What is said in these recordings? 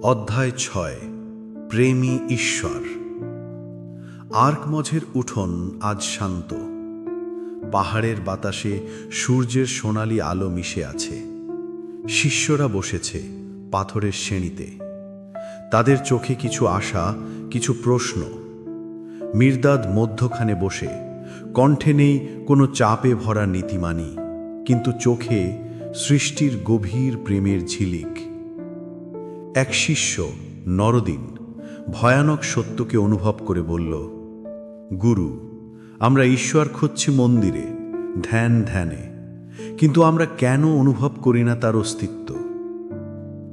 অধ্যায় 6 প্রেমী ঈশ্বর। আর্কমঝের উঠোন আজ শান্ত। পাহাড়ের বাতাসে সূর্যের সোনালি আলো মিশে আছে। শিষ্যরা বসেছে পাথরের শ্রেণীতে। তাদের চোখে কিছু আশা, কিছু প্রশ্ন। মির্দাদ মধ্যখানে বসে, কণ্ঠে নেই কোনো চাপে ভরা নীতিমানি, কিন্তু চোখে সৃষ্টির গভীর প্রেমের ঝিলিক। এক শিষ্য নরদিন ভয়ানক সত্যকে অনুভব করে বলল, গুরু, আমরা ঈশ্বর খুঁজছি মন্দিরে, ধ্যানে, কিন্তু আমরা কেন অনুভব করি না তার অস্তিত্ব?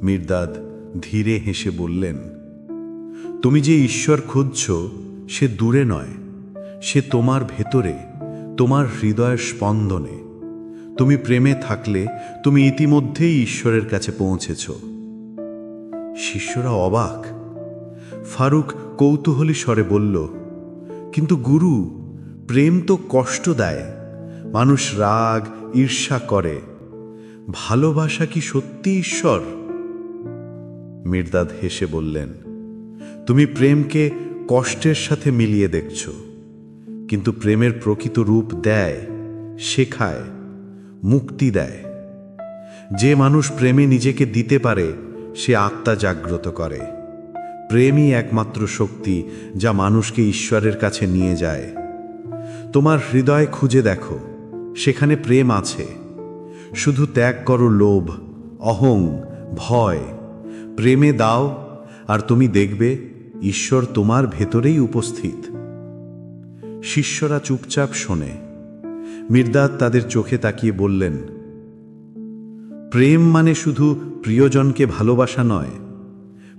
মির্দাদ ধীরে হেসে বললেন, তুমি যে ঈশ্বর খুঁজছ সে দূরে নয়, সে তোমার ভেতরে, তোমার হৃদয়ের স্পন্দনে। তুমি প্রেমে থাকলে তুমি ইতিমধ্যেই ঈশ্বরের কাছে পৌঁছেছ। শিষ্যরা অবাক। ফারুক কৌতূহলী স্বরে বলল, কিন্তু গুরু, প্রেম তো কষ্ট দেয়, মানুষ রাগ ঈর্ষা করে। ভালোবাসা কি সত্যি ঈশ্বর? মির্দাদ হেসে বললেন, তুমি প্রেমকে কষ্টের সাথে মিলিয়ে দেখছ, কিন্তু প্রেমের প্রকৃত রূপ দেয়, শেখায়, মুক্তি দেয়। যে মানুষ প্রেমে নিজেকে দিতে পারে সে আত্মা জাগ্রত করে। প্রেমই একমাত্র শক্তি যা মানুষকে ঈশ্বরের কাছে নিয়ে যায়। তোমার হৃদয় খুঁজে দেখো, সেখানে প্রেম আছে। শুধু ত্যাগ করো লোভ, অহং, ভয়। প্রেমে দাও আর তুমি দেখবে ঈশ্বর তোমার ভেতরেই উপস্থিত। শিষ্যরা চুপচাপ শোনে। মির্দাদ তাদের চোখে তাকিয়ে বললেন, প্রেম মানে শুধু প্রিয়জনকে ভালোবাসা নয়।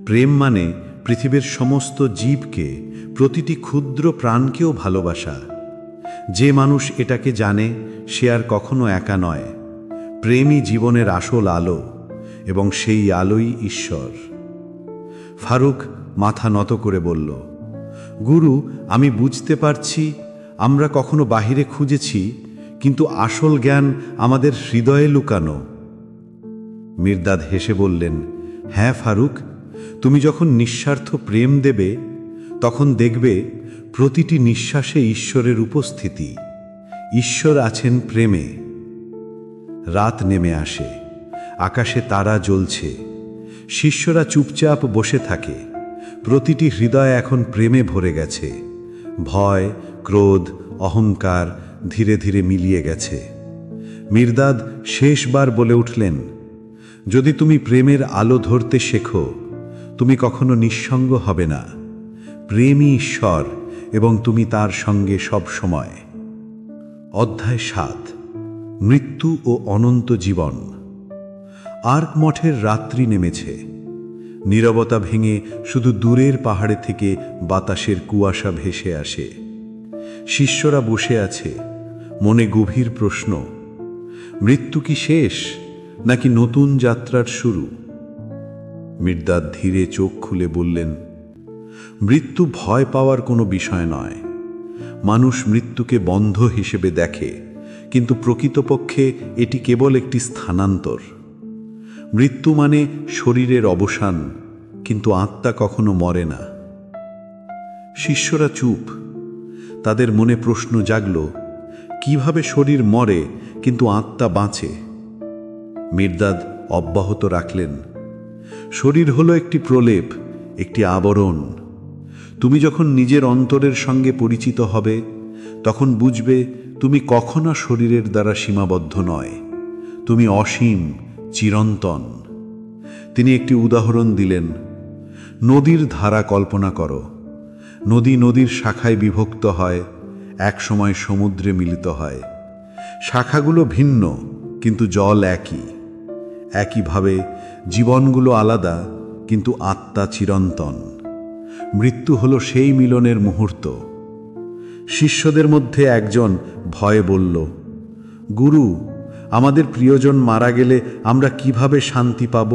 প্রেম মানে পৃথিবীর সমস্ত জীবকে, প্রতিটি ক্ষুদ্র প্রাণকেও ভালোবাসা। যে মানুষ এটাকে জানে সে আর কখনো একা নয়। প্রেমই জীবনের আসল আলো, এবং সেই আলোই ঈশ্বর। ফারুক মাথা নত করে বলল, গুরু, আমি বুঝতে পারছি আমরা কখনো বাহিরে খুঁজেছি, কিন্তু আসল জ্ঞান আমাদের হৃদয়ে লুকানো। মির্দাদ হেসে বললেন, হ্যাঁ ফারুক, তুমি যখন নিঃস্বার্থ প্রেম দেবে তখন দেখবে প্রতিটি নিঃশ্বাসে ঈশ্বরের উপস্থিতি। ঈশ্বর আছেন প্রেমে। রাত নেমে আসে, আকাশে তারা জ্বলছে। শিষ্যরা চুপচাপ বসে থাকে। প্রতিটি হৃদয় এখন প্রেমে ভরে গেছে। ভয়, ক্রোধ, অহংকার ধীরে ধীরে মিলিয়ে গেছে। মির্দাদ শেষবার বলে উঠলেন, যদি তুমি প্রেমের আলো ধরতে শেখো তুমি কখনো নিঃসঙ্গ হবে না। প্রেমই ঈশ্বর এবং তুমি তার সঙ্গে সব সময়। অধ্যায় 7 মৃত্যু ও অনন্ত জীবন। আর্ক মঠের রাত্রি নেমেছে। নীরবতা ভেঙে শুধু দূরের পাহাড়ে থেকে বাতাসের কুয়াশা ভেসে আসে। শিষ্যরা বসে আছে, মনে গভীর প্রশ্ন, মৃত্যু কি শেষ নাকি নতুন যাত্রার শুরু? মির্দাদ ধীরে চোখ খুলে বললেন, মৃত্যু ভয় পাওয়ার কোনো বিষয় নয়। মানুষ মৃত্যুকে বন্ধ হিসেবে দেখে, কিন্তু প্রকৃতপক্ষে এটি কেবল একটি স্থানান্তর। মৃত্যু মানে শরীরের অবসান, কিন্তু আত্মা কখনো মরে না। শিষ্যরা চুপ। তাদের মনে প্রশ্ন জাগল, কিভাবে শরীর মরে কিন্তু আত্মা বাঁচে? মির্দাদ অব্যাহত রাখলেন, শরীর হলো একটি প্রলেপ, একটি আবরণ। তুমি যখন নিজের অন্তরের সঙ্গে পরিচিত হবে তখন বুঝবে তুমি কখনো শরীরের দ্বারা সীমাবদ্ধ নয়। তুমি অসীম, চিরন্তন। তিনি একটি উদাহরণ দিলেন, নদীর ধারা কল্পনা করো। নদী নদীর শাখায় বিভক্ত হয়, এক সময় সমুদ্রে মিলিত হয়। শাখাগুলো ভিন্ন কিন্তু জল একই। একইভাবে জীবনগুলো আলাদা কিন্তু আত্মা চিরন্তন। মৃত্যু হলো সেই মিলনের মুহূর্ত। শিষ্যদের মধ্যে একজন ভয়ে বলল, গুরু, আমাদের প্রিয়জন মারা গেলে আমরা কিভাবে শান্তি পাব?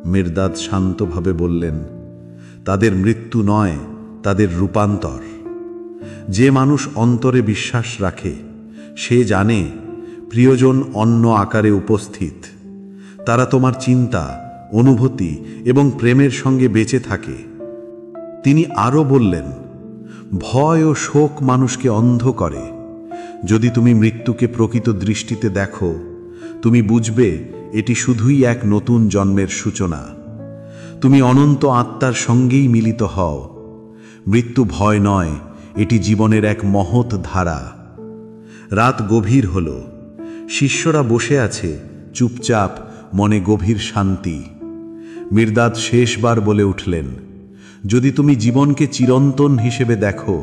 মির্দাদ শান্তভাবে বললেন, তাদের মৃত্যু নয়, তাদের রূপান্তর। যে মানুষ অন্তরে বিশ্বাস রাখে সে জানে প্রিয়জন অন্য আকারে উপস্থিত। তারা তোমার চিন্তা, অনুভূতি এবং প্রেমের সঙ্গে বেঁচে থাকে। তিনি আরও বললেন, ভয় ও শোক মানুষকে অন্ধ করে। যদি তুমি মৃত্যুকে প্রকৃত দৃষ্টিতে দেখো, তুমি বুঝবে এটি শুধুই এক নতুন জন্মের সূচনা। তুমি অনন্ত আত্মার সঙ্গেই মিলিত হও। মৃত্যু ভয় নয়, এটি জীবনের এক মহৎ ধারা। রাত গভীর হল। শিষ্যরা বসে আছে চুপচাপ, মনে গভীর শান্তি। মির্দাদ শেষবার বলে উঠলেন, যদি তুমি জীবনকে চিরন্তন হিসেবে দেখো,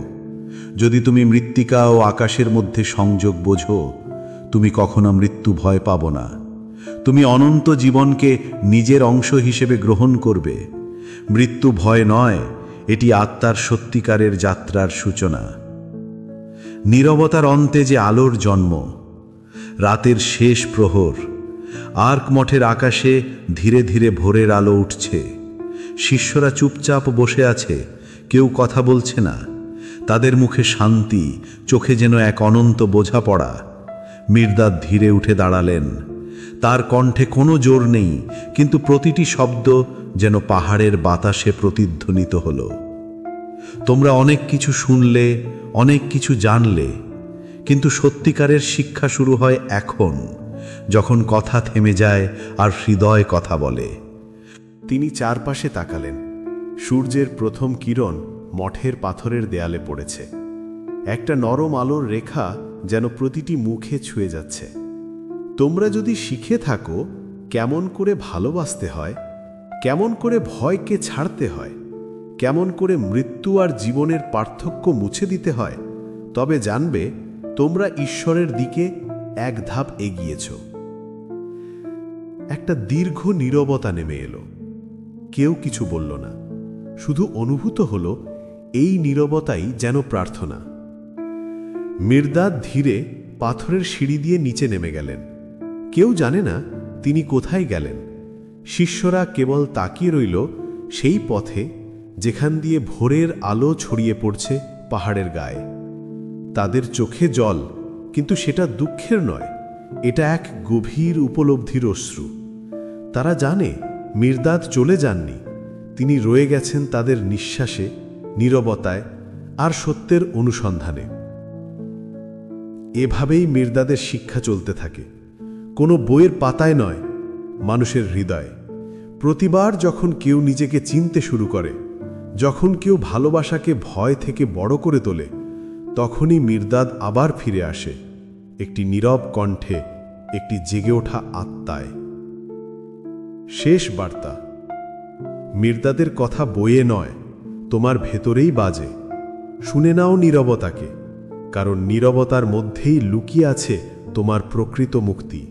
যদি তুমি মৃত্তিকা ও আকাশের মধ্যে সংযোগ বোঝো, তুমি কখনো মৃত্যু ভয় পাবো না। তুমি অনন্ত জীবনকে নিজের অংশ হিসেবে গ্রহণ করবে। মৃত্যু ভয় নয়, এটি আত্মার সত্যিকারের যাত্রার সূচনা। নীরবতার অন্তে যে আলোর জন্ম। রাতের শেষ প্রহর। আর্ক মঠের আকাশে ধীরে ধীরে ভোরের আলো উঠছে। শিষ্যরা চুপচাপ বসে আছে, কেউ কথা বলছে না। তাদের মুখে শান্তি, চোখে যেন এক অনন্ত বোঝাপড়া। মির্দাদ ধীরে উঠে দাঁড়ালেন। তার কণ্ঠে কোনো জোর নেই, কিন্তু প্রতিটি শব্দ যেন পাহাড়ের বাতাসে প্রতিধ্বনিত হলো। তোমরা অনেক কিছু শুনলে, অনেক কিছু জানলে, কিন্তু সত্যিকারের শিক্ষা শুরু হয় এখন, যখন কথা থেমে যায় আর হৃদয় কথা বলে। তিনি চারপাশে তাকালেন। সূর্যের প্রথম কিরণ মঠের পাথরের দেয়ালে পড়েছে। একটা নরম আলোর রেখা যেন প্রতিটি মুখে ছুঁয়ে যাচ্ছে। তোমরা যদি শিখে থাকো কেমন করে ভালোবাসতে হয়, কেমন করে ভয়কে ছাড়তে হয়, কেমন করে মৃত্যু আর জীবনের পার্থক্য মুছে দিতে হয়, তবে জানবে তোমরা ঈশ্বরের দিকে এক ধাপ এগিয়েছ। একটা দীর্ঘ নীরবতা নেমে এলো। কেউ কিছু বলল না, শুধু অনুভূত হলো এই নীরবতাই যেন প্রার্থনা। মির্দাদ ধীরে পাথরের সিঁড়ি দিয়ে নিচে নেমে গেলেন। কেউ জানে না তিনি কোথায় গেলেন। শিষ্যরা কেবল তাকিয়ে রইল সেই পথে যেখান দিয়ে ভোরের আলো ছড়িয়ে পড়ছে পাহাড়ের গায়ে। তাদের চোখে জল, কিন্তু সেটা দুঃখের নয়, এটা এক গভীর উপলব্ধির অশ্রু। তারা জানে মির্দাদ চলে যাননি, তিনি রয়ে গেছেন তাদের নিঃশ্বাসে, নীরবতায় আর সত্যের অনুসন্ধানে। এভাবেই মির্দাদের শিক্ষা চলতে থাকে, কোনো বইয়ের পাতায় নয়, মানুষের হৃদয়ে। প্রতিবার যখন কেউ নিজেকে চিনতে শুরু করে, যখন কেউ ভালোবাসাকে ভয় থেকে বড় করে তোলে, তখনই মির্দাদ আবার ফিরে আসে, একটি নীরব কণ্ঠে, একটি জেগে ওঠা আত্মায়। শেষ বার্তা। মির্দাদের কথা বইয়ে নয়, তোমার ভেতরেই বাজে। শুনে নাও নীরবতাকে, কারণ নীরবতার মধ্যেই লুকিয়ে আছে তোমার প্রকৃত মুক্তি।